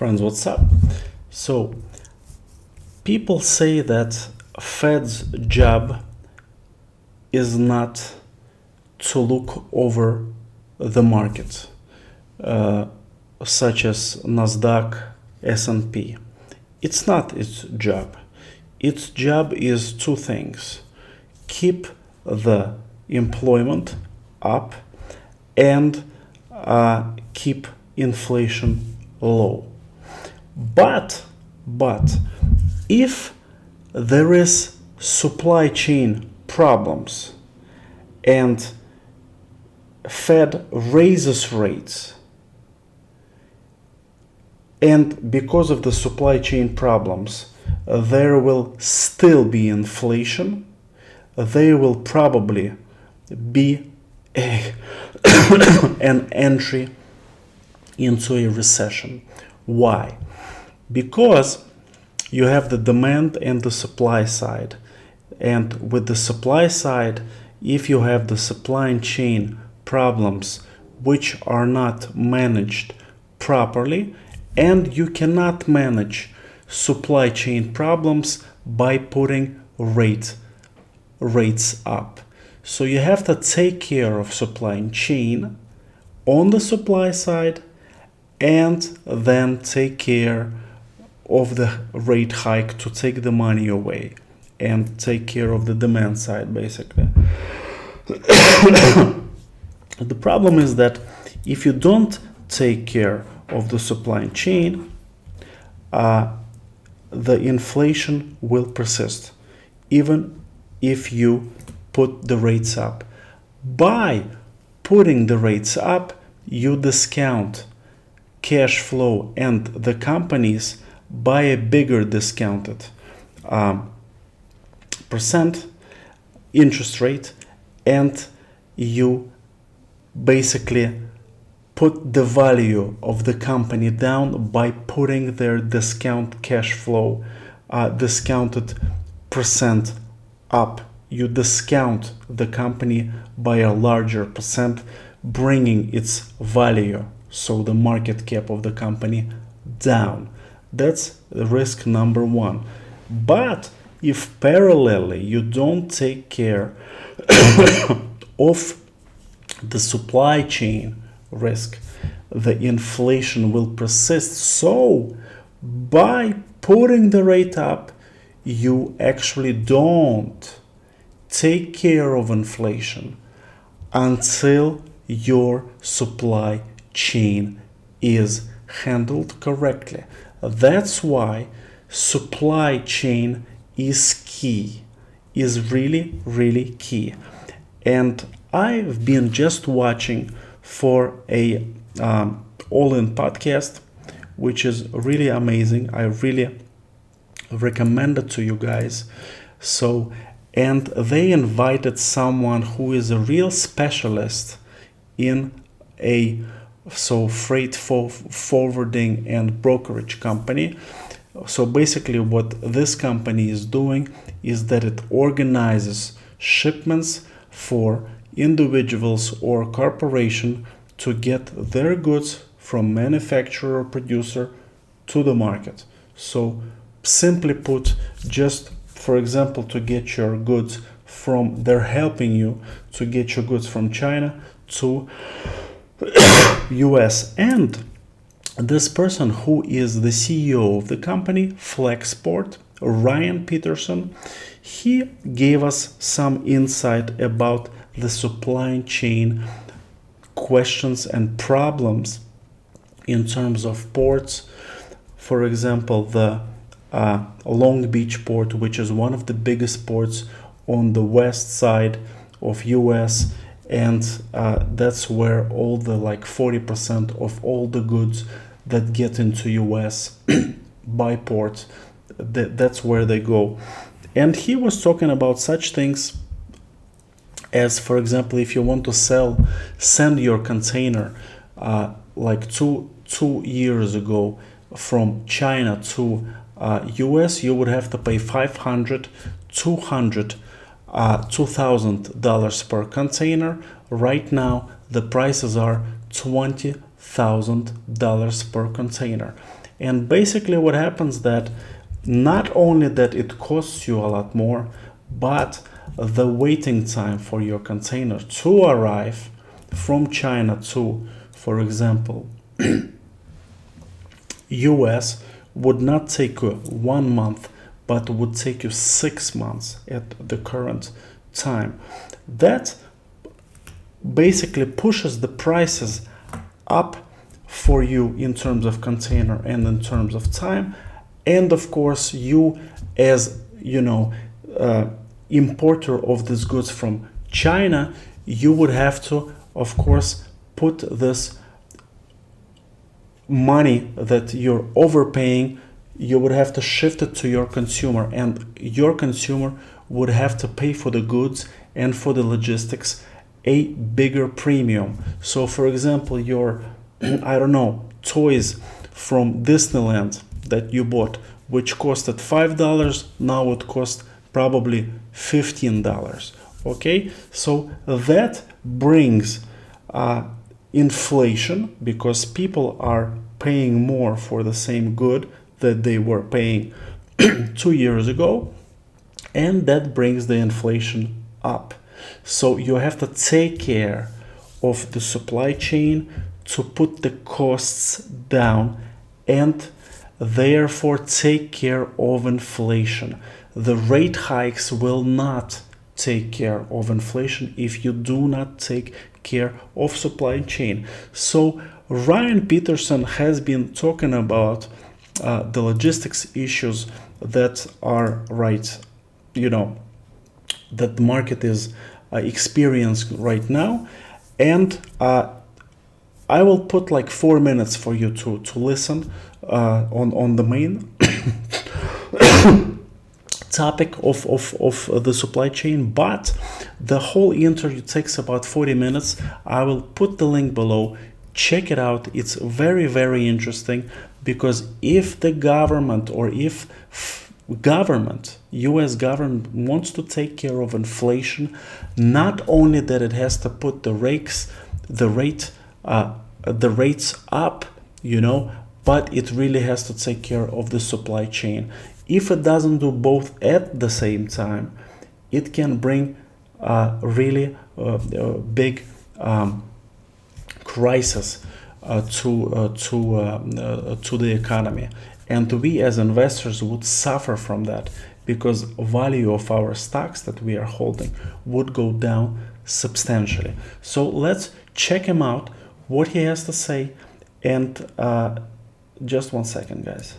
Friends, what's up? So, people say that Fed's job is not to look over the market, such as Nasdaq, S&P. It's not its job. Its job is two things: keep the employment up and keep inflation low. But if there is supply chain problems and Fed raises rates, and because of the supply chain problems there will still be inflation, there will probably be an entry into a recession. Why? Because you have the demand and the supply side. And with the supply side, if you have the supply chain problems which are not managed properly, and you cannot manage supply chain problems by putting rates up. So you have to take care of supply chain on the supply side and then take care of the rate hike to take the money away and take care of the demand side, basically. The problem is that if you don't take care of the supply chain, the inflation will persist even if you put the rates up. By putting the rates up, you discount cash flow and the companies by a bigger discounted percent interest rate, and you basically put the value of the company down by putting their discount cash flow discounted percent up. You discount the company by a larger percent, bringing its value, so the market cap of the company, down. That's risk number one. But if parallelly you don't take care of the supply chain risk, the inflation will persist. So by putting the rate up, you actually don't take care of inflation until your supply chain is handled correctly. That's why supply chain is key, is really key. And I've been just watching for a all-in podcast, which is really amazing. I really recommend it to you guys. And they invited someone who is a real specialist in a freight forwarding and brokerage company. So basically what this company is doing is that it organizes shipments for individuals or corporation to get their goods from manufacturer or producer to the market. So simply put, just for example, to get your goods from, they're helping you to get your goods from China to US. And this person who is the CEO of the company, Flexport, Ryan Peterson, he gave us some insight about the supply chain questions and problems in terms of ports. For example, the Long Beach port, which is one of the biggest ports on the west side of US, and that's where all the 40% of all the goods that get into US by port, that's where they go. And he was talking about such things as, for example, if you want to send your container two years ago from China to US, you would have to pay $500, $2,000 per container. Right now, the prices are $20,000 per container. And basically what happens that not only that it costs you a lot more, but the waiting time for your container to arrive from China to, for example, US would not take you 1 month, but would take you 6 months at the current time. That basically pushes the prices up for you in terms of container and in terms of time. And of course, you as importer of these goods from China, you would have to, of course, put this money that you're overpaying, you would have to shift it to your consumer, and your consumer would have to pay for the goods and for the logistics a bigger premium. So for example, your toys from Disneyland that you bought, which costed $5, now it costs probably $15. Okay, so that brings inflation, because people are paying more for the same good that they were paying 2 years ago, and that brings the inflation up. So you have to take care of the supply chain to put the costs down and therefore take care of inflation. The rate hikes will not take care of inflation if you do not take care of supply chain. So Ryan Peterson has been talking about the logistics issues that are that the market is experiencing right now, and I will put like 4 minutes for you to listen on the main topic of the supply chain, but the whole interview takes about 40 minutes. I will put the link below. Check it out. It's very, very interesting, because if the government, or if US government wants to take care of inflation, not only that it has to put the rates up, but it really has to take care of the supply chain. If it doesn't do both at the same time, it can bring really big crisis to the economy, and we as investors would suffer from that, because value of our stocks that we are holding would go down substantially. So let's check him out, what he has to say, and just 1 second, guys.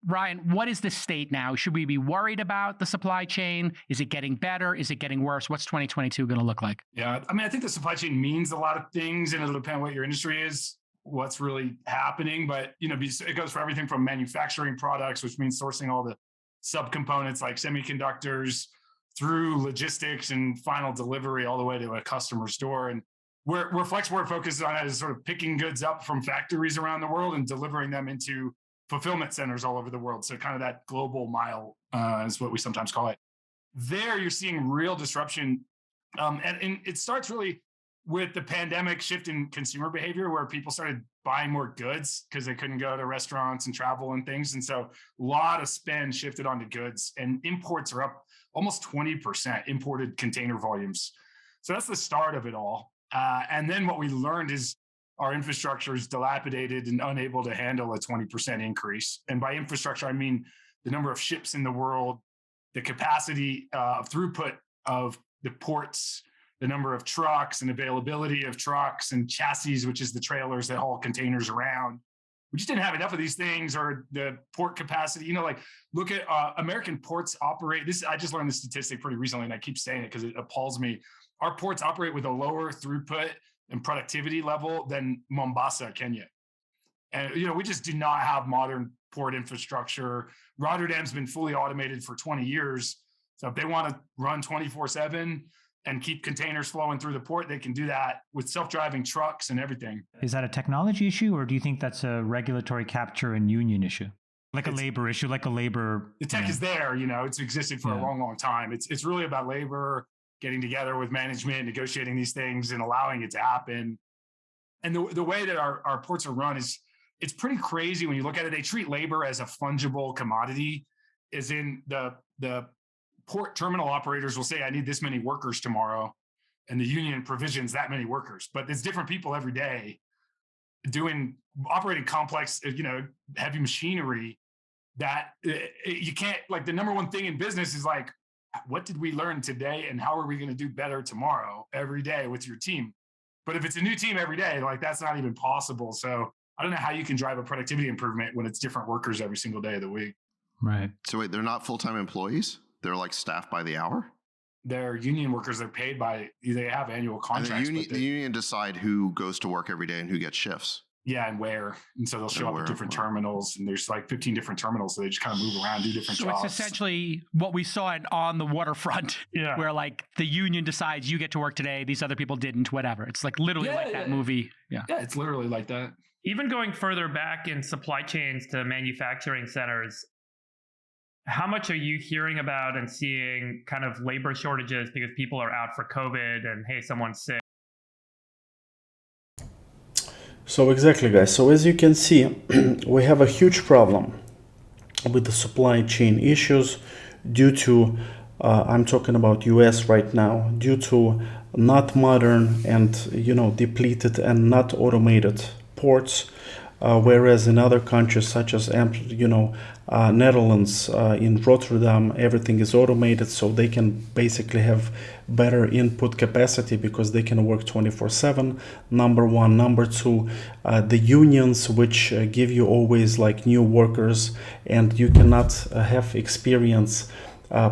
Ryan, what is the state now? Should we be worried about the supply chain? Is it getting better? Is it getting worse? What's 2022 going to look like? Yeah, I mean, I think the supply chain means a lot of things, and it'll depend on what your industry is, what's really happening. But, it goes for everything from manufacturing products, which means sourcing all the subcomponents like semiconductors, through logistics and final delivery all the way to a customer's door. And where Flexport focuses on is sort of picking goods up from factories around the world and delivering them into fulfillment centers all over the world. So kind of that global mile is what we sometimes call it. There, you're seeing real disruption. And it starts really with the pandemic shift in consumer behavior, where people started buying more goods because they couldn't go to restaurants and travel and things. And so a lot of spend shifted onto goods, and imports are up almost 20%, imported container volumes. So that's the start of it all. And then what we learned is our infrastructure is dilapidated and unable to handle a 20% increase. And by infrastructure, I mean the number of ships in the world, the capacity of throughput of the ports, the number of trucks and availability of trucks and chassis, which is the trailers that haul containers around. We just didn't have enough of these things, or the port capacity. Look at American ports operate. I just learned this statistic pretty recently, and I keep saying it because it appalls me. Our ports operate with a lower throughput and productivity level than Mombasa, Kenya. And, we just do not have modern port infrastructure. Rotterdam's been fully automated for 20 years. So if they want to run 24/7 and keep containers flowing through the port, they can do that with self-driving trucks and everything. Is that a technology issue, or do you think that's a regulatory capture and union issue? Like a labor issue, The tech is there, it's existed for a long, long time. It's really about labor, getting together with management, negotiating these things and allowing it to happen. And the way that our ports are run is it's pretty crazy when you look at it. They treat labor as a fungible commodity, as in the port terminal operators will say, I need this many workers tomorrow. And the union provisions that many workers, but it's different people every day operating complex, heavy machinery that you can't, like, the number one thing in business is like, what did we learn today and how are we going to do better tomorrow every day with your team? But if it's a new team every day, like, that's not even possible. So I don't know how you can drive a productivity improvement when it's different workers every single day of the week. Right. So wait, they're not full-time employees? They're like staffed by the hour? They're union workers. They're paid they have annual contracts. And the union decide who goes to work every day and who gets shifts. Yeah, and where. And so they'll show up at different terminals, and there's like 15 different terminals. So they just kind of move around, do different jobs. So it's essentially what we saw on the waterfront, where like the union decides you get to work today, these other people didn't, whatever. It's like literally that movie. Yeah, it's literally like that. Even going further back in supply chains to manufacturing centers, how much are you hearing about and seeing kind of labor shortages because people are out for COVID and, hey, someone's sick? So exactly, guys. So as you can see, we have a huge problem with the supply chain issues due to, I'm talking about US right now, due to not modern and, depleted and not automated ports. Whereas in other countries such as Netherlands, in Rotterdam, everything is automated, so they can basically have better input capacity because they can work 24/7. Number one. Number two, the unions, which give you always like new workers, and you cannot have experience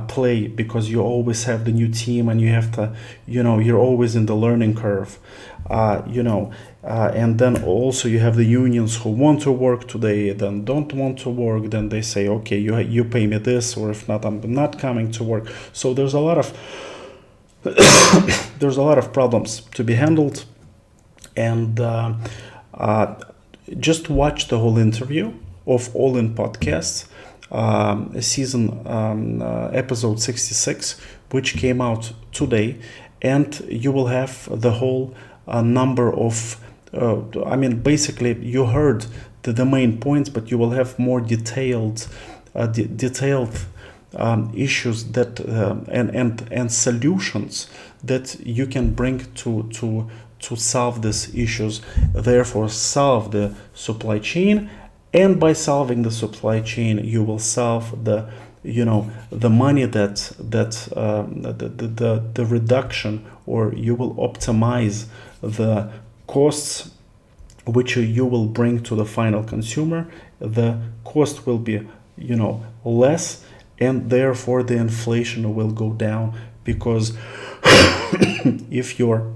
play because you always have the new team and you have to, you're always in the learning curve. And then also you have the unions who want to work today, then don't want to work, then they say, okay, you pay me this, or if not, I'm not coming to work. So there's a lot of problems to be handled, and just watch the whole interview of All In Podcasts, season episode 66, which came out today, and you will have the whole number of basically you heard the main points, but you will have more detailed issues that and solutions that you can bring to solve these issues. Therefore, solve the supply chain, and by solving the supply chain, you will solve the money that the reduction, or you will optimize the costs which you will bring to the final consumer. The cost will be less, and therefore the inflation will go down, because if your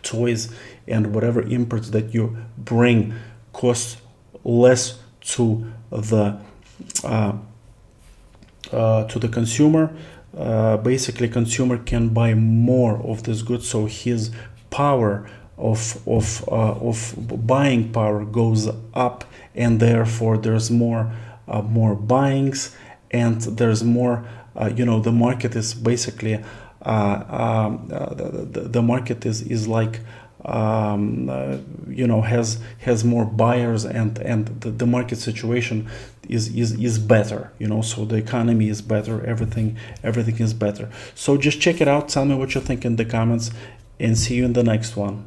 toys and whatever imports that you bring cost less to the consumer, basically consumer can buy more of this good, so his power of buying power goes up, and therefore there's more buyings, and there's more the market is basically the market is like has more buyers, and the market situation is better, so the economy is better, everything is better. So just check it out, tell me what you think in the comments, and see you in the next one.